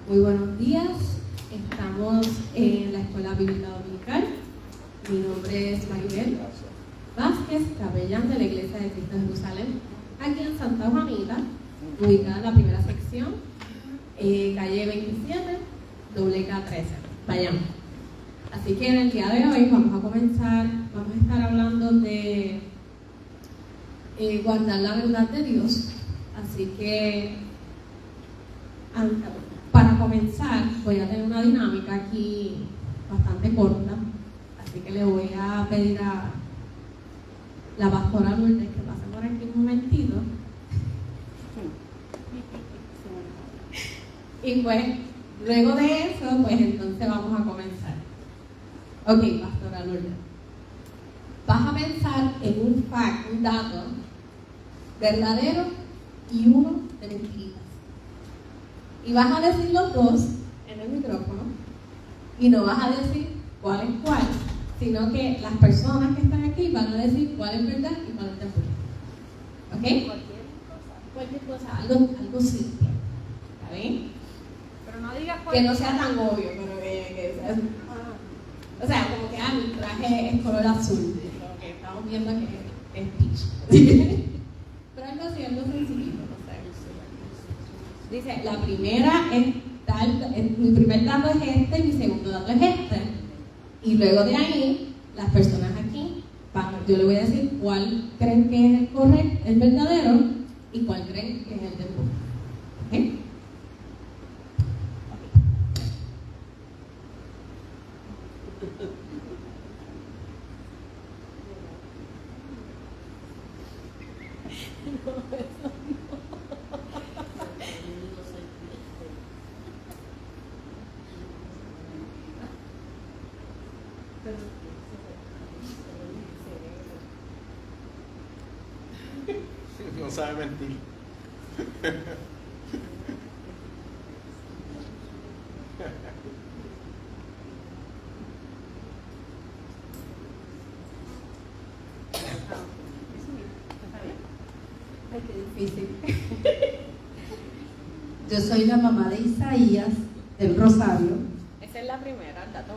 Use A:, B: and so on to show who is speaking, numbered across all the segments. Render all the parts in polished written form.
A: Muy buenos días, estamos en la Escuela Bíblica Dominical. Mi nombre es Maribel Vázquez Capellán de la Iglesia de Cristo de Jerusalén, aquí en Santa Juanita, ubicada en la primera sección, calle 27, WK13. Vayamos. Así que en el día de hoy vamos a estar hablando de guardar la verdad de Dios. Así que para comenzar voy a tener una dinámica aquí bastante corta, así que le voy a pedir a la pastora Lourdes que pase por aquí un momentito. Y pues luego de eso, pues entonces vamos a comenzar. Ok, pastora Lourdes, vas a pensar en un dato verdadero y uno de mentiritas. Y vas a decir los dos en el micrófono y no vas a decir cuál es cuál, sino que las personas que están aquí van a decir cuál es verdad y cuál es mentira. ¿Ok? Cualquier cosa, algo simple. ¿Está bien?
B: Pero no digas
A: que no sea tan obvio, pero que sea, o sea, como que mi traje es color azul, lo que estamos viendo que es peach. Pero algo así, algo sencillito, no sé. Dice, la primera es tal, mi primer dato es este, mi segundo dato es este. Y luego de ahí, las personas aquí, yo le voy a decir cuál creen que es el correcto, el verdadero, y cuál creen que es el del mundo. ¿Ok?
C: No sabe mentir.
A: Ay, qué difícil.
D: Yo soy la mamá de Isaías, del Rosario,
A: Esa es la primera, el dato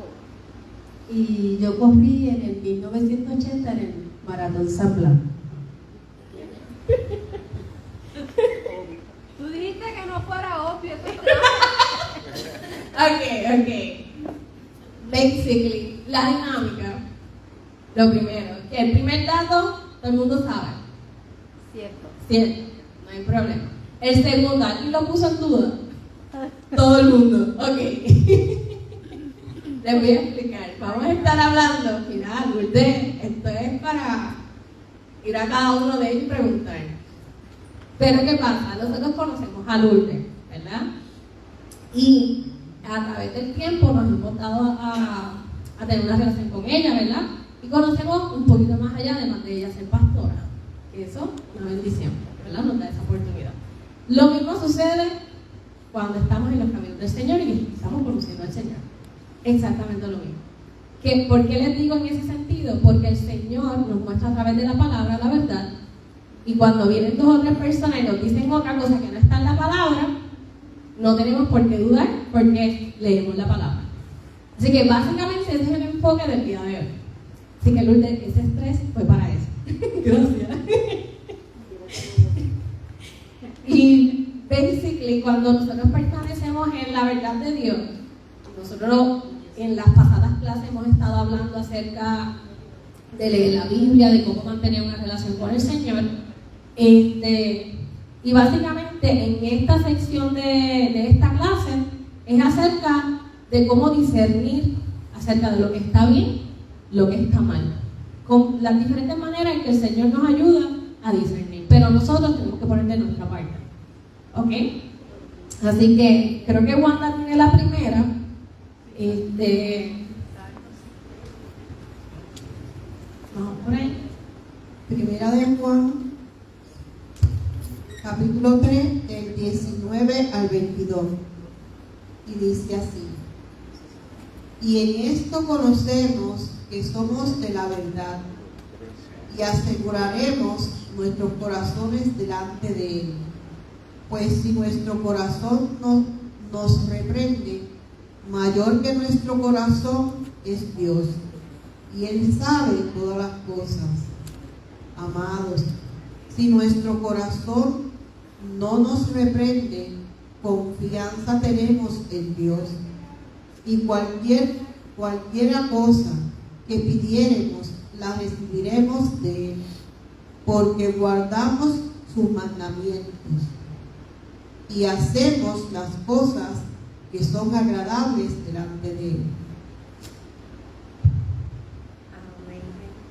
A: 1.
D: y yo corrí en el 1980 en el Maratón San Blas.
B: Tú dijiste que no fuera obvio, eso es
A: Ok. Basically, la dinámica. Lo primero, que el primer dato todo el mundo sabe.
B: cierto.
A: No hay problema. El segundo, ¿alguien lo puso en duda? Todo el mundo. Ok. Les voy a explicar. Vamos a estar hablando. Mira, Lourdes, esto es para ir a cada uno de ellos y preguntar. Pero ¿qué pasa? Nosotros conocemos a Lourdes, ¿verdad? Y a través del tiempo nos hemos dado a tener una relación con ella, ¿verdad? Y conocemos un poquito más allá, además de ella ser pastora. Eso es una bendición, ¿verdad? Nos da esa oportunidad. Lo mismo sucede cuando estamos en los caminos del Señor y estamos conociendo al Señor. Exactamente lo mismo. ¿Por qué les digo en ese sentido? Porque el Señor nos muestra a través de la palabra la verdad. Y cuando vienen 2 o 3 personas y nos dicen otra cosa que no está en la palabra, no tenemos por qué dudar porque leemos la palabra. Así que básicamente ese es el enfoque del día de hoy. Así que Lourdes, ese estrés fue para eso. Gracias. Y basically, cuando nosotros permanecemos en la verdad de Dios, nosotros en las pasadas clases hemos estado hablando acerca de leer la Biblia, de cómo mantener una relación con el Señor. Y básicamente en esta sección de esta clase es acerca de cómo discernir acerca de lo que está bien, lo que está mal, con las diferentes maneras en que el Señor nos ayuda a discernir, pero nosotros tenemos que poner de nuestra parte. ¿Ok? Así que creo que Wanda tiene la primera. Vamos por ahí.
E: Primera de Juan, capítulo 3, del 19 al 22. Y dice así: y en esto conocemos que somos de la verdad, y aseguraremos nuestros corazones delante de Él. Pues si nuestro corazón no nos reprende, mayor que nuestro corazón es Dios, y Él sabe todas las cosas. Amados, si nuestro corazón no nos reprende, confianza tenemos en Dios, y cualquiera cosa que pidiéremos la recibiremos de Él, porque guardamos sus mandamientos y hacemos las cosas que son agradables delante de Él.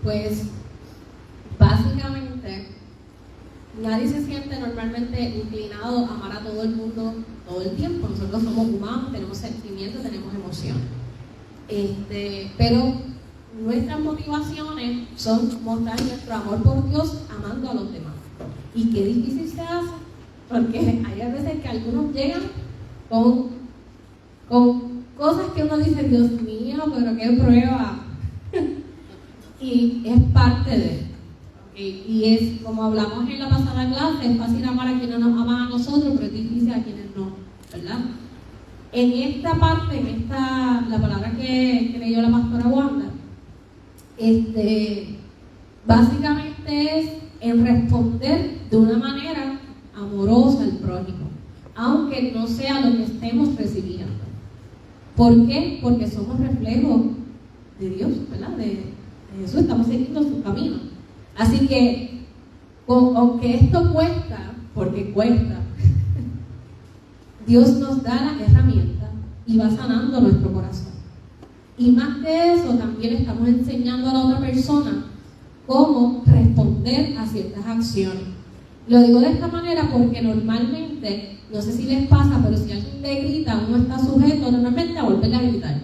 A: Pues básicamente nadie se siente normalmente inclinado a amar a todo el mundo todo el tiempo. Nosotros somos humanos, tenemos sentimientos, tenemos emociones. Pero nuestras motivaciones son mostrar nuestro amor por Dios amando a los demás. Y qué difícil se hace, porque hay veces que algunos llegan con cosas que uno dice, Dios mío, pero qué prueba. Y es parte de y es como hablamos en la pasada clase, es fácil amar a quienes nos aman a nosotros, pero es difícil a quienes no, ¿verdad? En esta parte, la palabra que leyó la pastora Wanda, básicamente es en responder de una manera amorosa al prójimo, aunque no sea lo que estemos recibiendo. ¿Por qué? Porque somos reflejos de Dios, ¿verdad? De Jesús, estamos siguiendo su camino. Así que, aunque esto cuesta, porque cuesta, Dios nos da la herramienta y va sanando nuestro corazón. Y más que eso, también estamos enseñando a la otra persona cómo responder a ciertas acciones. Lo digo de esta manera porque normalmente, no sé si les pasa, pero si alguien te grita, uno está sujeto normalmente a volverle a gritar.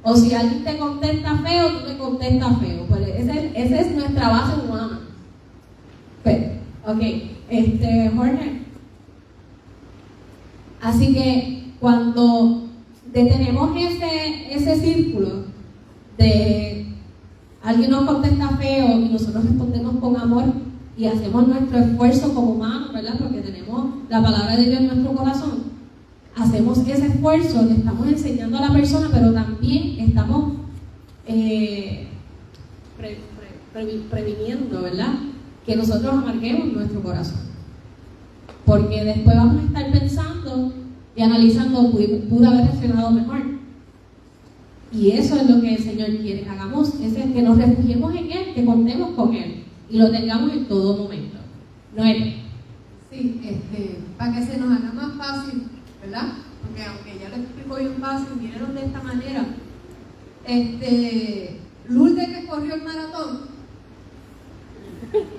A: O si alguien te contesta feo, tú te contestas feo. Pues esa es nuestra base humana. Pero, Jorge. Así que cuando detenemos ese círculo de alguien nos contesta feo y nosotros respondemos con amor y hacemos nuestro esfuerzo como humanos, ¿verdad? Porque tenemos la palabra de Dios en nuestro corazón. Hacemos ese esfuerzo, le estamos enseñando a la persona, pero también estamos previniendo, ¿verdad? Que nosotros amarguemos nuestro corazón. Porque después vamos a estar pensando y analizando, pude haber reaccionado mejor. Y eso es lo que el Señor quiere que hagamos, que nos refugiemos en Él, que contemos con Él y lo tengamos en todo momento. Noel.
B: Sí, para que se nos haga más fácil, ¿verdad? Porque aunque ya lo explico bien fácil, vinieron de esta manera. Lourdes, que corrió el maratón.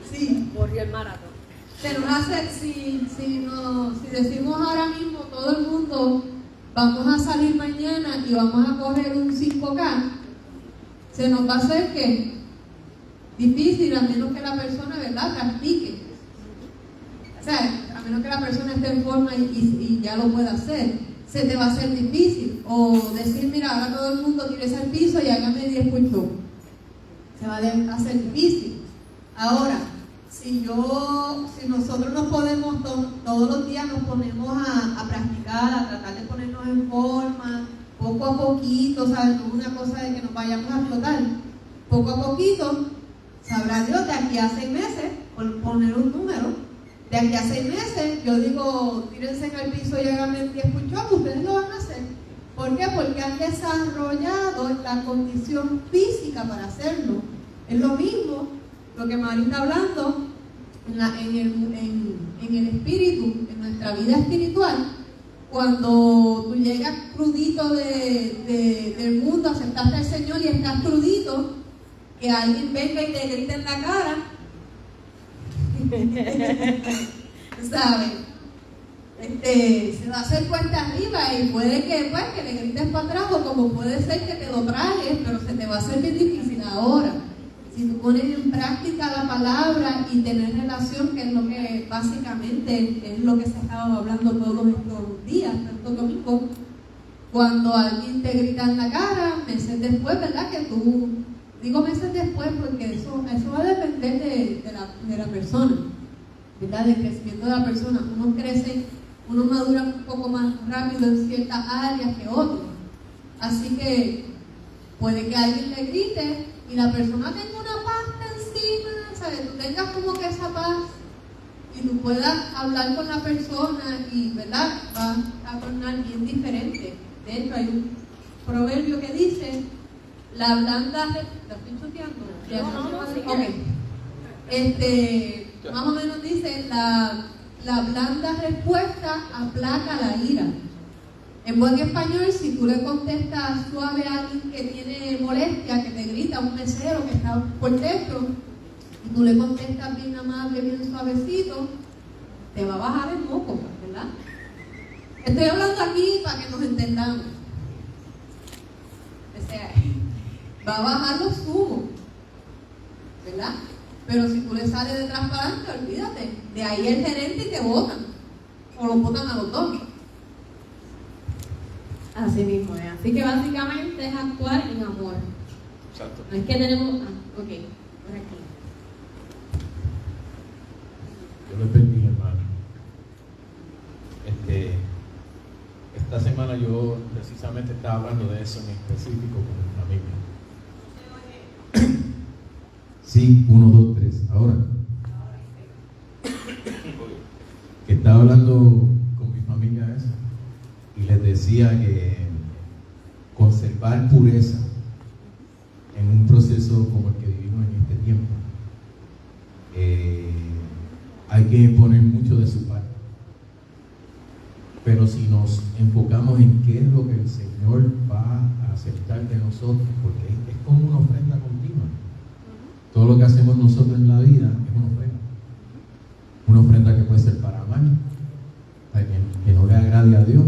B: Sí,
A: Corrió el maratón.
B: se nos hace, si decimos ahora mismo todo el mundo vamos a salir mañana y vamos a correr un 5K, se nos va a hacer que difícil, a menos que la persona, ¿verdad?, practique. O sea, a menos que la persona esté en forma y ya lo pueda hacer, se te va a hacer difícil. O decir, mira, ahora todo el mundo tírese al piso y hágame 10 push-ups. Se va a hacer difícil. Ahora, si nosotros nos podemos, todos los días nos ponemos a practicar, a tratar de ponernos en forma, poco a poquito, ¿sabes? No es una cosa de que nos vayamos a explotar. Poco a poquito, sabrá Dios, de aquí a 6 meses, por poner un número, de aquí a 6 meses, yo digo, tírense en el piso y háganme 10 push-ups, ustedes lo van a hacer. ¿Por qué? Porque han desarrollado la condición física para hacerlo. Es lo mismo lo que María está hablando en el espíritu, en nuestra vida espiritual. Cuando tú llegas crudito del mundo, aceptaste al Señor y estás crudito, que alguien venga y te grite en la cara, ¿sabes? Se va a hacer cuesta arriba y puede que le grites para atrás, o como puede ser que te lo tragues, pero se te va a hacer bien difícil. Ahora, si tú pones en práctica la palabra y tener relación, que es lo que básicamente es lo que se estaba hablando todos estos días, estos domingos, cuando alguien te grita en la cara, meses después, ¿verdad? Que tú, digo meses después porque eso va a depender de la persona, ¿verdad? Del crecimiento de la persona. Unos crecen unos maduran un poco más rápido en ciertas áreas que otros. Así que puede que alguien le grite y la persona tenga una paz encima, ¿sabes? Tú tengas como que esa paz y tú puedas hablar con la persona y, ¿verdad? Va a tornar bien diferente. De hecho, hay un proverbio que dice, la blanda... ¿La estoy choteando? Ok. Más o menos dice, la blanda respuesta aplaca la ira. En buen español, si tú le contestas suave a alguien que tiene molestia, que te grita, un mesero que está por dentro, y tú le contestas bien amable, bien suavecito, te va a bajar el moco, ¿verdad? Estoy hablando aquí para que nos entendamos. O sea, va a bajar los humos, ¿verdad? Pero si tú le sales detrás para adelante, olvídate, de ahí el gerente y te botan, o los botan a los dos.
A: Así mismo es. Así que básicamente es actuar en amor.
C: Exacto.
A: No es que tenemos... ok, por aquí.
F: Yo les bendiga, hermano. Esta semana yo precisamente estaba hablando de eso en específico con mi familia. Sí, 1, 2, 3. Ahora. Que estaba hablando con mi familia de eso. Y les decía que conservar pureza en un proceso como el que vivimos en este tiempo, hay que poner mucho de su parte. Pero si nos enfocamos en qué es lo que el Señor va a aceptar de nosotros, porque es como una ofrenda continua. Todo lo que hacemos nosotros en la vida es una ofrenda. Una ofrenda que puede ser para amar, para que no le agrade a Dios,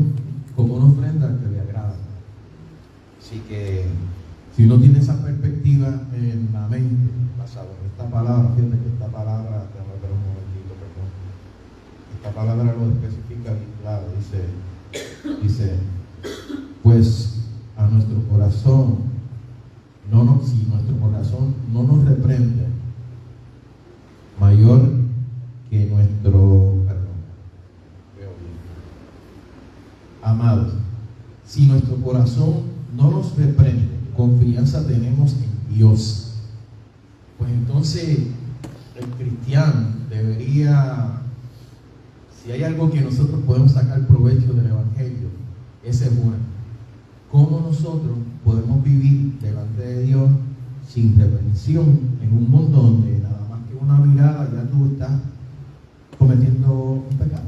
F: como una ofrenda que le agrada. Así que si uno tiene esa perspectiva en la mente, basado en esta palabra, fíjate que esta palabra, déjame ver un momentito, perdón. Esta palabra lo especifica bien claro, dice, pues a nuestro corazón, si nuestro corazón no nos reprende, mayor que nuestro, amados, si nuestro corazón no nos reprende, confianza tenemos en Dios. Pues entonces el cristiano debería, si hay algo que nosotros podemos sacar provecho del Evangelio, ese es bueno. ¿Cómo nosotros podemos vivir delante de Dios sin reprensión en un mundo donde nada más que una mirada ya tú estás cometiendo un pecado?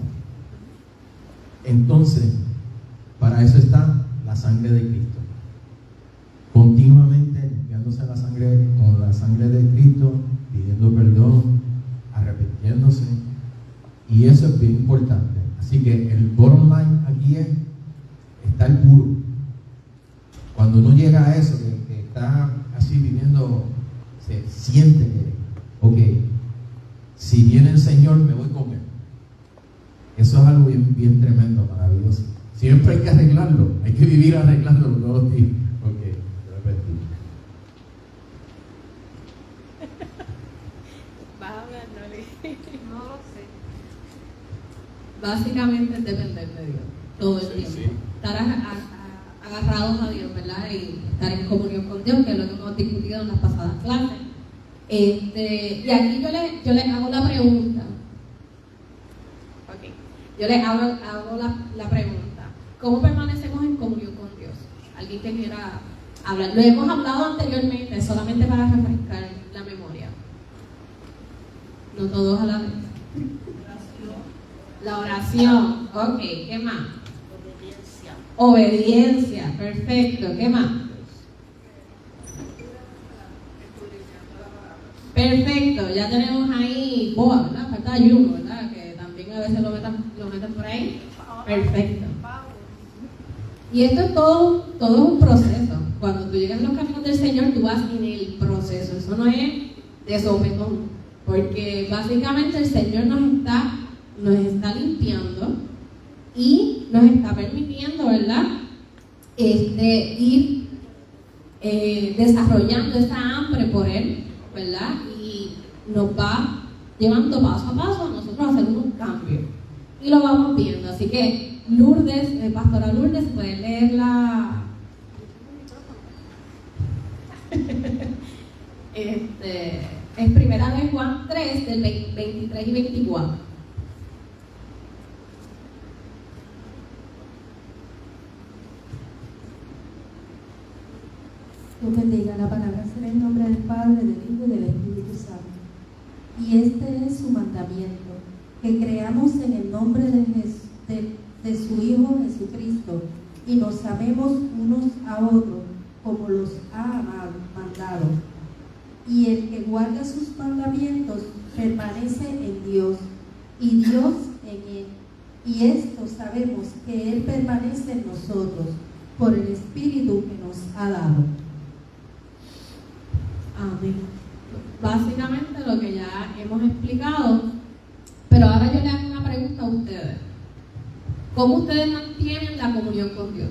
F: Entonces, para eso está la sangre de Cristo. Continuamente limpiándose con la sangre de Cristo, pidiendo perdón, arrepintiéndose. Y eso es bien importante. Así que el bottom line aquí es estar puro. Cuando uno llega a eso, que está así viviendo, se siente que, ok, si viene el Señor, me voy con Él. Eso es algo bien, bien tremendo, maravilloso. Siempre hay que arreglarlo, hay que vivir arreglándolo todos los días. Ok, de repente.
A: ¿Vas a hablar, Noli?
B: No lo sé.
A: Básicamente es depender de Dios todo el
C: Sí,
A: tiempo.
C: sí.
A: Estar agarrados a Dios, ¿verdad? Y estar en comunión con Dios, que es lo que hemos discutido en las pasadas clases. Y aquí yo les hago la pregunta. Ok. Yo les hago la pregunta. ¿Cómo permanecemos en comunión con Dios? Alguien que quiera hablar. Lo hemos hablado anteriormente, solamente para refrescar la memoria. No todos a la vez. La oración. Ok, ¿qué más? Obediencia. Perfecto. ¿Qué más? Perfecto. Ya tenemos ahí Boa, ¿verdad? Falta ayuno, ¿verdad? Que también a veces lo meten por ahí. Perfecto. Y esto es todo un proceso. Cuando tú llegas a los caminos del Señor, tú vas en el proceso. Eso no es de sopetón. Porque básicamente el Señor nos está limpiando y nos está permitiendo, ¿verdad? Ir desarrollando esa hambre por Él, ¿verdad? Y nos va llevando paso a paso a nosotros a hacer unos cambios. y lo vamos viendo. Así que Lourdes, Pastora Lourdes, puede leer la... es primera de Juan 3, del 23 y 24.
D: Dios bendiga, la palabra será en nombre del Padre, del Hijo y del Espíritu Santo. Y este es su mandamiento, que creamos en el nombre de su Hijo Jesucristo y nos amemos unos a otros como los ha mandado. Y el que guarda sus mandamientos permanece en Dios y Dios en él. Y esto sabemos que Él permanece en nosotros por el Espíritu que nos ha dado.
A: Amén. Básicamente lo que ya hemos explicado, pero ahora yo le hago una pregunta a ustedes. ¿Cómo ustedes mantienen la comunión con Dios?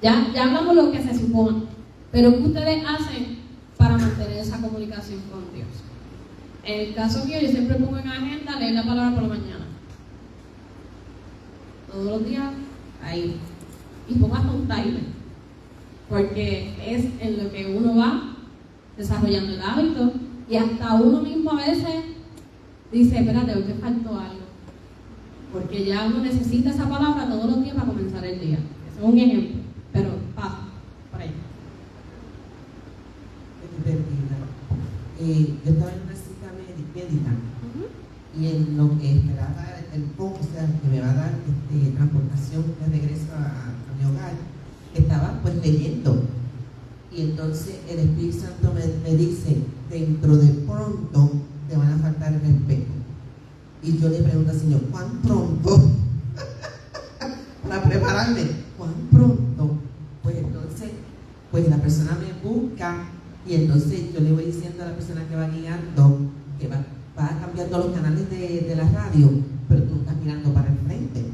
A: Ya hablamos lo que se supone, pero ¿qué ustedes hacen para mantener esa comunicación con Dios? En el caso mío, yo siempre pongo en agenda leer la palabra por la mañana. Todos los días, ahí. Y pongo hasta un timer, porque es en lo que uno va desarrollando el hábito, y hasta uno mismo a veces dice, espérate, hoy te faltó algo, porque ya uno necesita esa palabra todos los días para comenzar el día. Ese es un ejemplo, pero pasa por ahí.
G: Yo estaba en una cita médica y en lo que esperaba el poco, o sea, que me va a dar transportación de regreso a mi hogar, estaba pues leyendo. Y entonces el Espíritu Santo me dice, dentro de pronto te van a faltar el respeto. Y yo le pregunto al Señor, ¿cuán pronto? Para prepararme, ¿cuán pronto? Pues entonces, pues la persona me busca y entonces yo le voy diciendo a la persona que va guiando que va cambiando los canales de la radio, pero tú estás mirando para el frente.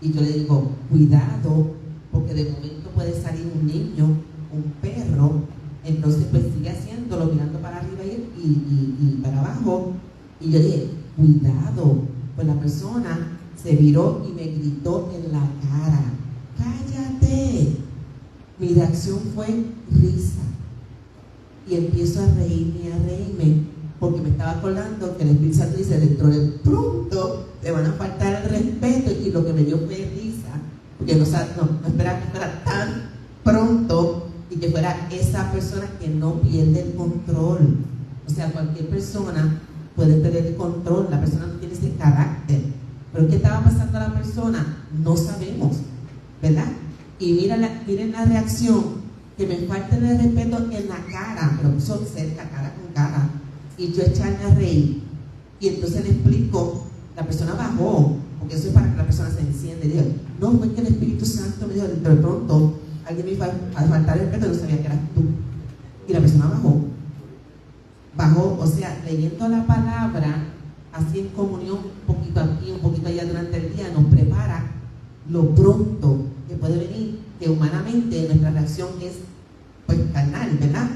G: Y yo le digo, cuidado, porque de momento puede salir un niño, un perro, entonces pues sigue haciéndolo mirando para arriba y para abajo. Y yo dije, cuidado, pues la persona se viró y me gritó en la cara, cállate. Mi reacción fue risa y empiezo a reírme porque me estaba acordando que el Espíritu Santo dice, dentro de pronto te van a faltar el respeto, y lo que me dio fue risa, porque no esperaba que fuera tan pronto y que fuera esa persona que no pierde el control. O sea, cualquier persona puede perder el control, la persona no tiene ese carácter, pero ¿qué estaba pasando a la persona? No sabemos, ¿verdad? Y miren la reacción, que me falta el respeto en la cara, pero son cerca, cara con cara, y yo echarme a reír. Y entonces le explico, la persona bajó, porque eso es para que la persona se enciende. Y digo, no, fue que el Espíritu Santo me dijo, de pronto alguien me iba a faltar el respeto, no sabía que eras tú. Y la persona bajó, o sea, leyendo la palabra, así en comunión, un poquito aquí, un poquito allá durante el día, nos prepara lo pronto que puede venir, que humanamente nuestra reacción es pues carnal, ¿verdad?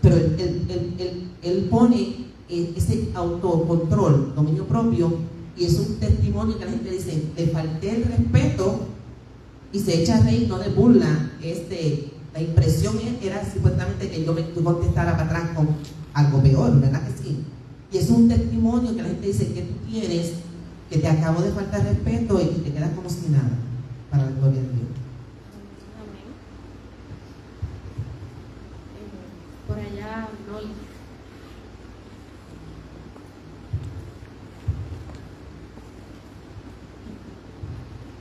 G: Pero él pone ese autocontrol, dominio propio, y es un testimonio que la gente dice, le falté el respeto, y se echa a reír, no de burla. La impresión era supuestamente que yo me contestara para atrás con algo peor, ¿verdad que sí? Y es un testimonio que la gente dice, que tú tienes, que te acabo de faltar respeto y te quedas como si nada, para la gloria de Dios.
A: Por allá, no.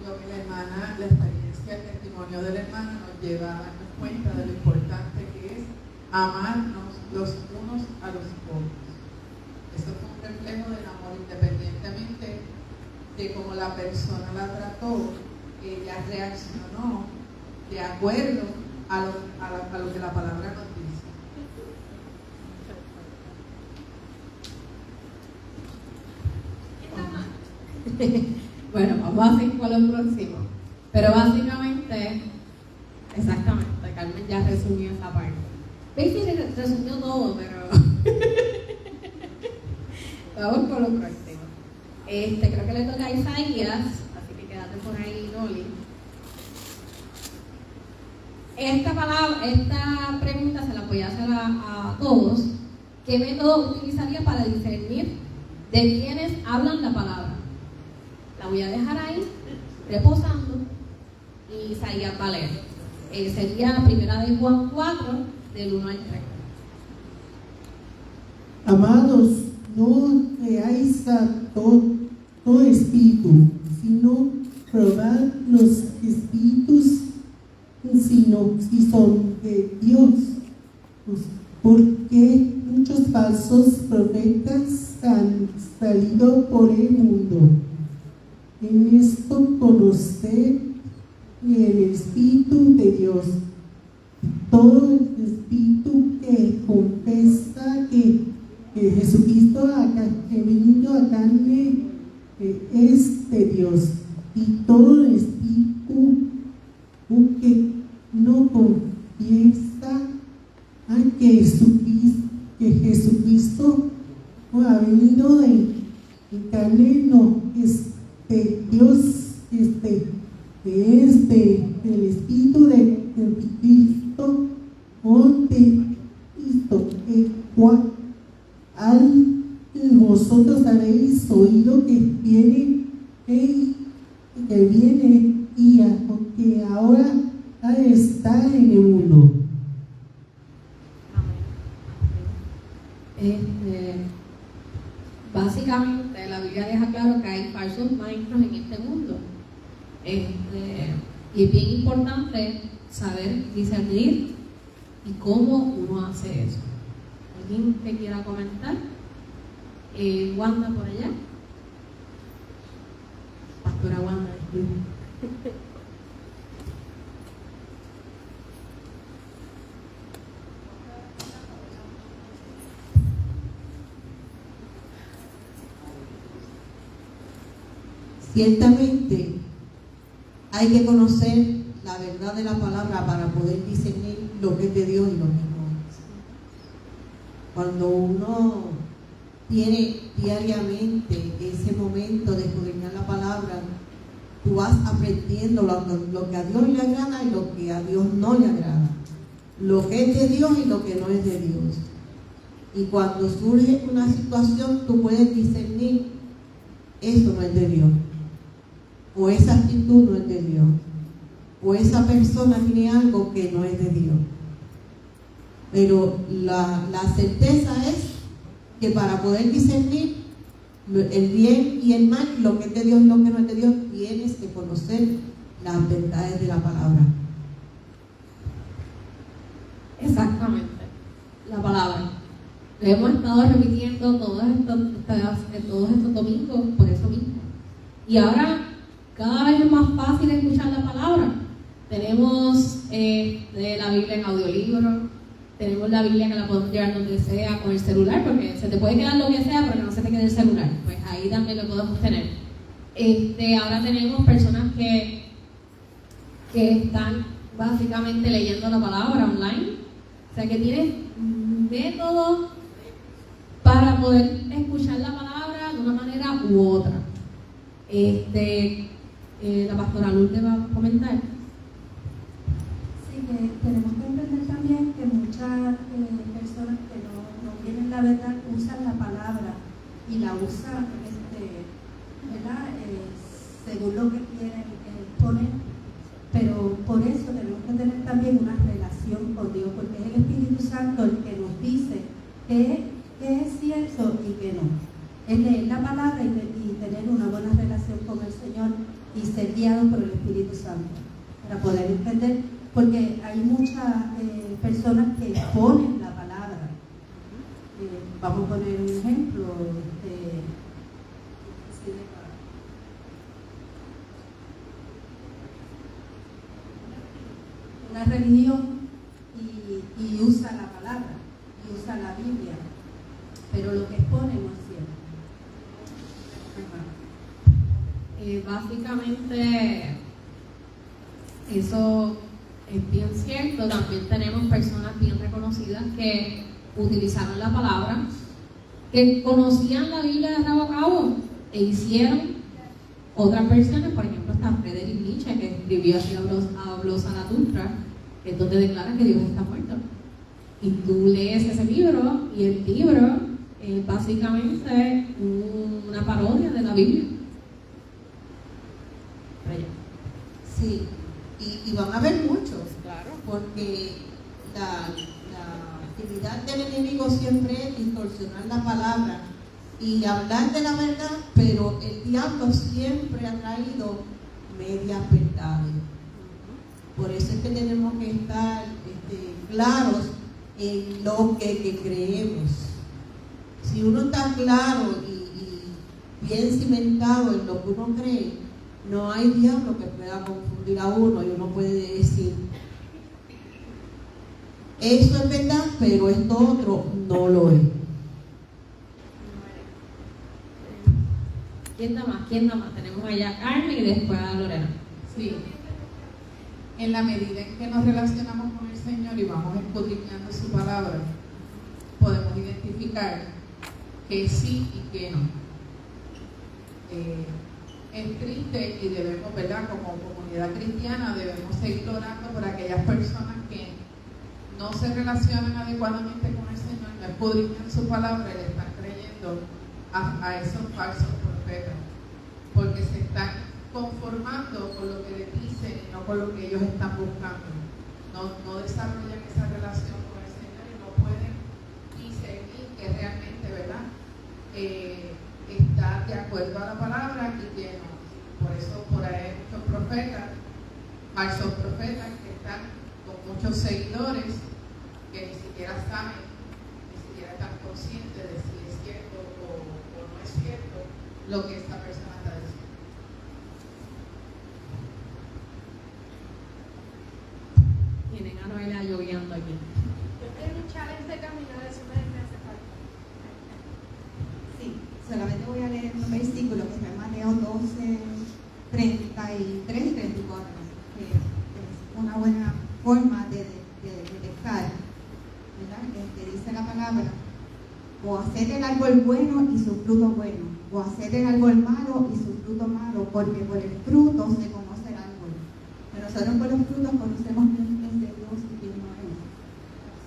H: Lo que la experiencia, el testimonio de la hermana nos lleva a darnos cuenta de lo importante que es amarnos los unos a los otros. Eso fue un reflejo del amor, independientemente de cómo la persona la trató, ella reaccionó de acuerdo a lo que la palabra nos dice.
A: Bueno, vamos a seguir con lo próximo. Pero básicamente, exactamente, Carmen ya resumió esa parte. Baby resumió todo, pero vamos con lo próximo. Creo que le toca a Isaías, por ahí Noli. Esta pregunta se la voy a hacer a todos. ¿Qué método utilizaría para discernir de quiénes hablan la palabra? La voy a dejar ahí, reposando, y Isaías va a leer. Sería la primera de Juan 4, del 1 al 3.
I: Amados, no creáis a todo espíritu, sino probad los espíritus, sino si son de Dios, pues, porque muchos falsos profetas han salido por el mundo. En esto conocer el Espíritu de Dios. Todo el espíritu que confesa que Jesucristo que venido a carne es de Dios, y todo el espíritu que no confiesa que Jesucristo ha venido en carne no es de Dios, es del Espíritu de Cristo o de Cristo, el cual vosotros habéis oído que viene y que ahora está en el mundo.
A: Básicamente la Biblia deja claro que hay falsos maestros en este mundo, y es bien importante saber discernir y cómo uno hace eso. ¿Alguien que quiera comentar? Wanda por allá. Pastora Wanda, disculpe.
E: Ciertamente hay que conocer la verdad de la palabra para poder discernir lo que es de Dios y lo que no es. Cuando uno tiene diariamente ese momento de escudriñar la palabra, tú vas aprendiendo lo que a Dios le agrada y lo que a Dios no le agrada, lo que es de Dios y lo que no es de Dios. Y cuando surge una situación, tú puedes discernir: eso no es de Dios, o esa actitud no es de Dios, o esa persona tiene algo que no es de Dios. Pero la certeza es que para poder discernir el bien y el mal, lo que es de Dios y lo que no es de Dios, tienes que conocer las verdades de la palabra.
A: Exactamente, la palabra. Le hemos estado repitiendo todos estos domingos por eso mismo. Y ahora cada vez es más fácil escuchar la palabra. Tenemos de la Biblia en audiolibro, tenemos la Biblia que la podemos llevar donde sea con el celular, porque se te puede quedar lo que sea, pero que no se te quede el celular. Pues ahí también lo podemos tener. Ahora tenemos personas que están básicamente leyendo la palabra online. O sea que tienes métodos para poder escuchar la palabra de una manera u otra. La pastora Lourdes va a comentar.
D: Sí, que tenemos que entender también que muchas personas que no tienen la verdad usan la palabra y la usan ¿verdad? Según lo que quieren poner, pero por eso tenemos que tener también una relación con Dios, porque es el Espíritu Santo el que nos dice qué es cierto y qué no. Es leer la palabra y tener una buena relación con el Señor y ser guiados por el Espíritu Santo para poder entender, porque hay muchas personas que ponen la palabra. Vamos a poner un ejemplo. Una religión y usa la palabra y usa la Biblia, pero lo que expone no es cierto.
A: Básicamente eso es bien cierto. También tenemos personas bien reconocidas que utilizaron la palabra, que conocían la Biblia de cabo a cabo e hicieron Otras versiones, por ejemplo, está Friedrich Nietzsche, que escribió así Habló Zaratustra, que es donde declara que Dios está muerto. Y tú lees ese libro, y el libro es básicamente una parodia de la Biblia.
E: Sí, y van a haber muchos,
A: Claro.
E: porque la actividad del enemigo siempre es distorsionar la palabra y hablar de la verdad, pero el diablo siempre ha traído medias verdades. Por eso es que tenemos que estar claros en lo que creemos. Si uno está claro y bien cimentado en lo que uno cree, no hay diablo que pueda confundir a uno y uno puede decir, eso es verdad, pero esto otro no lo es.
A: ¿Quién da más? Tenemos allá a Carmen y después a Lorena.
H: Sí. En la medida en que nos relacionamos con el Señor y vamos escudriñando su palabra, podemos identificar que sí y que no. Es triste y debemos, ¿verdad? Como comunidad cristiana debemos seguir orando por aquellas personas que no se relacionan adecuadamente con el Señor, no escudriñan su palabra y le están creyendo a esos falsos profetas, porque se están conformando con lo que les dicen y no con lo que ellos están buscando. No desarrollan esa relación con el Señor y no pueden discernir que realmente, ¿verdad? Está de acuerdo a la palabra y que no. Por eso por ahí hay muchos profetas, falsos profetas que están con muchos seguidores que ni siquiera saben, ni siquiera están conscientes de si es cierto o no es cierto lo que esta persona está diciendo.
A: Tienen a Noelia lloviendo aquí.
J: Yo tengo un challenge de caminar, eso me hace falta.
K: Sí, solamente voy a leer un versículo que está en Mateo 12, 33 y 34, que es una buena forma de detectar, ¿verdad? Que dice la palabra, o hacer el árbol bueno y su fruto bueno, o hacer el árbol malo y su fruto malo, porque por el fruto se conoce el árbol. Pero nosotros por los frutos conocemos quién es de Dios y quién no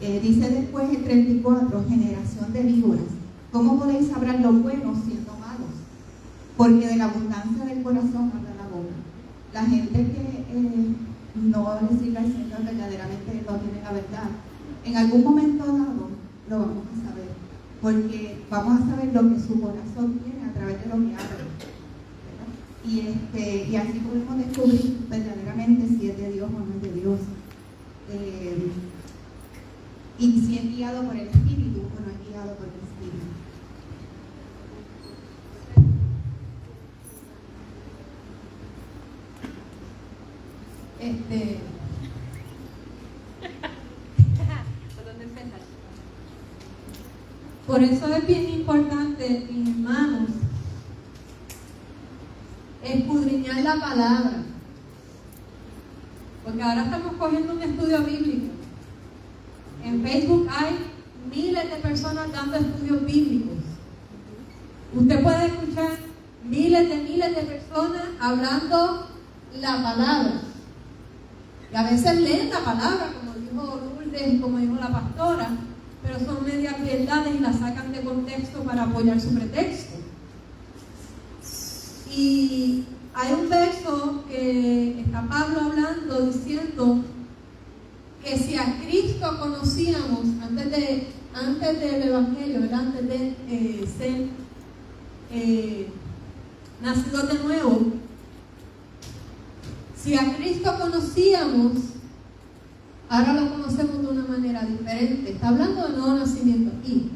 K: es. Dice después el 34, generación de víboras, ¿cómo podéis saber lo bueno siendo malos? Porque de la abundancia del corazón habla la boca. La gente que no le sirve al Señor verdaderamente no tiene la verdad. En algún momento dado lo vamos a saber, porque vamos a saber lo que su corazón tiene a través de lo que habla. Y así podemos descubrir verdaderamente si es de Dios o no es de Dios. Y si es guiado por el Espíritu o no es guiado por el Espíritu.
A: ¿Por dónde empezar?
B: Por eso es bien importante, mis hermanos, escudriñar la palabra. Porque ahora estamos cogiendo un estudio bíblico. En Facebook hay miles de personas dando estudios bíblicos. Usted puede escuchar miles de personas hablando la palabra. Y a veces leen la palabra, como dijo Lourdes y como dijo la pastora, pero son medias verdades y las sacan de contexto para apoyar su pretexto. Y hay un verso que está Pablo hablando, diciendo que si a Cristo conocíamos antes del Evangelio, ¿verdad? Antes de ser nacidos de nuevo, si a Cristo conocíamos, ahora lo conocemos de una manera diferente. Está hablando de nuevo nacimiento aquí.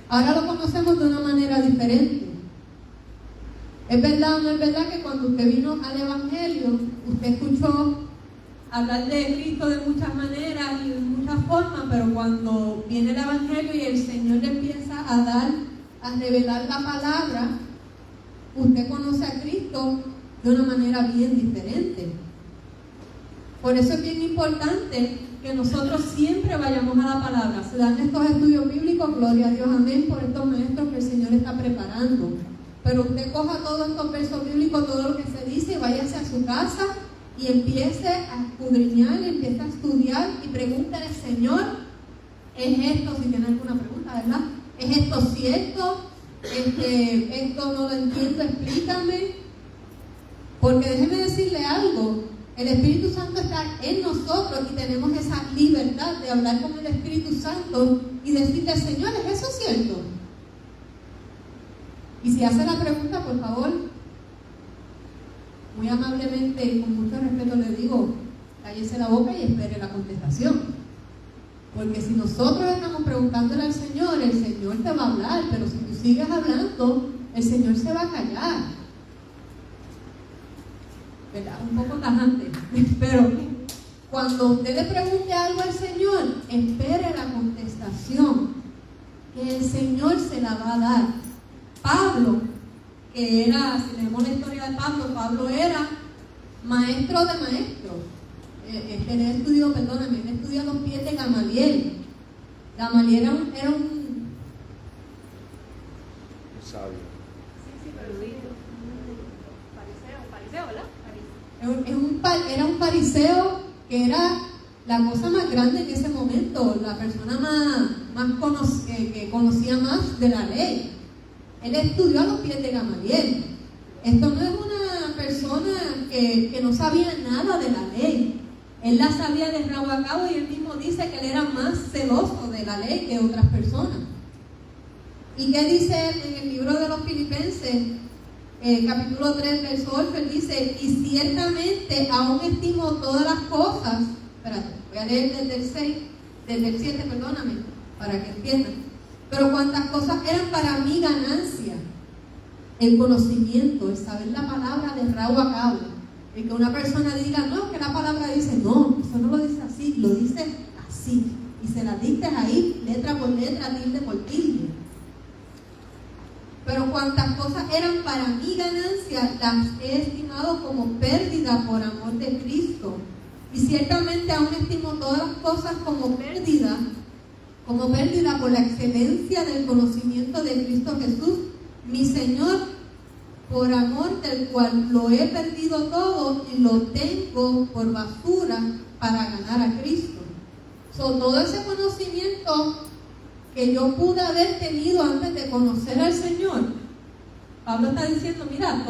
B: Ahora lo conocemos de una manera diferente. ¿Es verdad o no es verdad que cuando usted vino al Evangelio, usted escuchó hablar de Cristo de muchas maneras y de muchas formas, pero cuando viene el Evangelio y el Señor le empieza a revelar la palabra, usted conoce a Cristo de una manera bien diferente? Por eso es bien importante que nosotros siempre vayamos a la palabra. Se dan estos estudios bíblicos, gloria a Dios, amén, por estos maestros que el Señor está preparando. Pero usted coja todos estos versos bíblicos, todo lo que se dice, váyase a su casa y empiece a escudriñar, empiece a estudiar y pregúntale, Señor, ¿es esto? Si tiene alguna pregunta, ¿verdad? ¿Es esto cierto? Esto no lo entiendo, explícame. Porque déjeme decirle algo, el Espíritu Santo está en nosotros y tenemos esa libertad de hablar con el Espíritu Santo y decirle, Señor, ¿es eso cierto? Y si hace la pregunta, por favor, muy amablemente y con mucho respeto le digo, cállese la boca y espere la contestación. Porque si nosotros estamos preguntándole al Señor, el Señor te va a hablar, pero si tú sigues hablando, el Señor se va a callar. ¿Verdad? Un poco tajante, pero cuando usted le pregunte algo al Señor, espere la contestación, que el Señor se la va a dar. Pablo, que era, si leemos la historia de Pablo, Pablo era maestro de maestros. Él estudió a los pies de Gamaliel. Gamaliel era un
C: sabio.
J: Sí, pero fariseo, ¿verdad?
B: Era un fariseo que era la cosa más grande en ese momento, la persona que conocía más de la ley. Él estudió a los pies de Gamaliel. Esto no es una persona que no sabía nada de la ley. Él la sabía de rabo a cabo y él mismo dice que él era más celoso de la ley que otras personas. ¿Y qué dice él en el libro de los Filipenses? Capítulo 3, verso 8, él dice, y ciertamente aún estimo todas las cosas, voy a leer desde el 7, para que entiendan, pero cuantas cosas eran para mí ganancia, el conocimiento, el saber la palabra de rabo a cabo, el que una persona diga, no, que la palabra dice, no, eso no lo dice así, lo dice así, y se la dictas ahí, letra por letra, tilde por tilde. Pero cuantas cosas eran para mi ganancia, las he estimado como pérdida por amor de Cristo. Y ciertamente aún estimo todas las cosas como pérdida por la excelencia del conocimiento de Cristo Jesús, mi Señor, por amor del cual lo he perdido todo y lo tengo por basura para ganar a Cristo. Todo ese conocimiento que yo pude haber tenido antes de conocer al Señor, Pablo está diciendo, mira,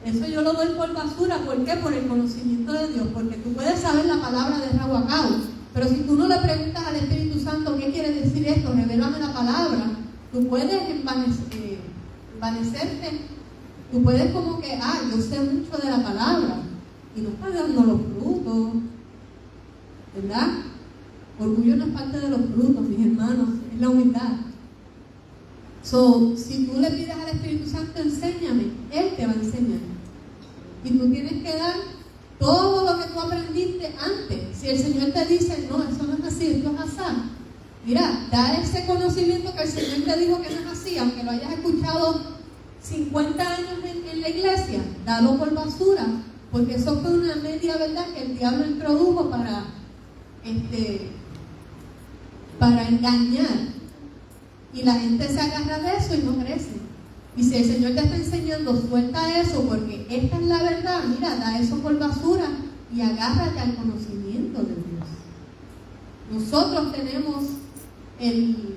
B: eso yo lo doy por basura. ¿Por qué? Por el conocimiento de Dios, porque tú puedes saber la palabra de rabo a cabo, pero si tú no le preguntas al Espíritu Santo qué quiere decir esto, revélame la palabra, tú puedes envanecerte, tú puedes como que, yo sé mucho de la palabra, y no estás dando los frutos, ¿verdad? Orgullo no es parte de los frutos, mis hermanos, es la humildad. Si tú le pides al Espíritu Santo, enséñame, Él te va a enseñar. Y tú tienes que dar todo lo que tú aprendiste antes. Si el Señor te dice, no, eso no es así, esto es así, mira, da ese conocimiento que el Señor te dijo que no es así, aunque lo hayas escuchado 50 años en la iglesia, dalo por basura, porque eso fue una media verdad que el diablo introdujo para engañar, y la gente se agarra de eso y no crece. Y si el Señor te está enseñando, suelta eso, porque esta es la verdad, mira, da eso por basura y agárrate al conocimiento de Dios. Nosotros tenemos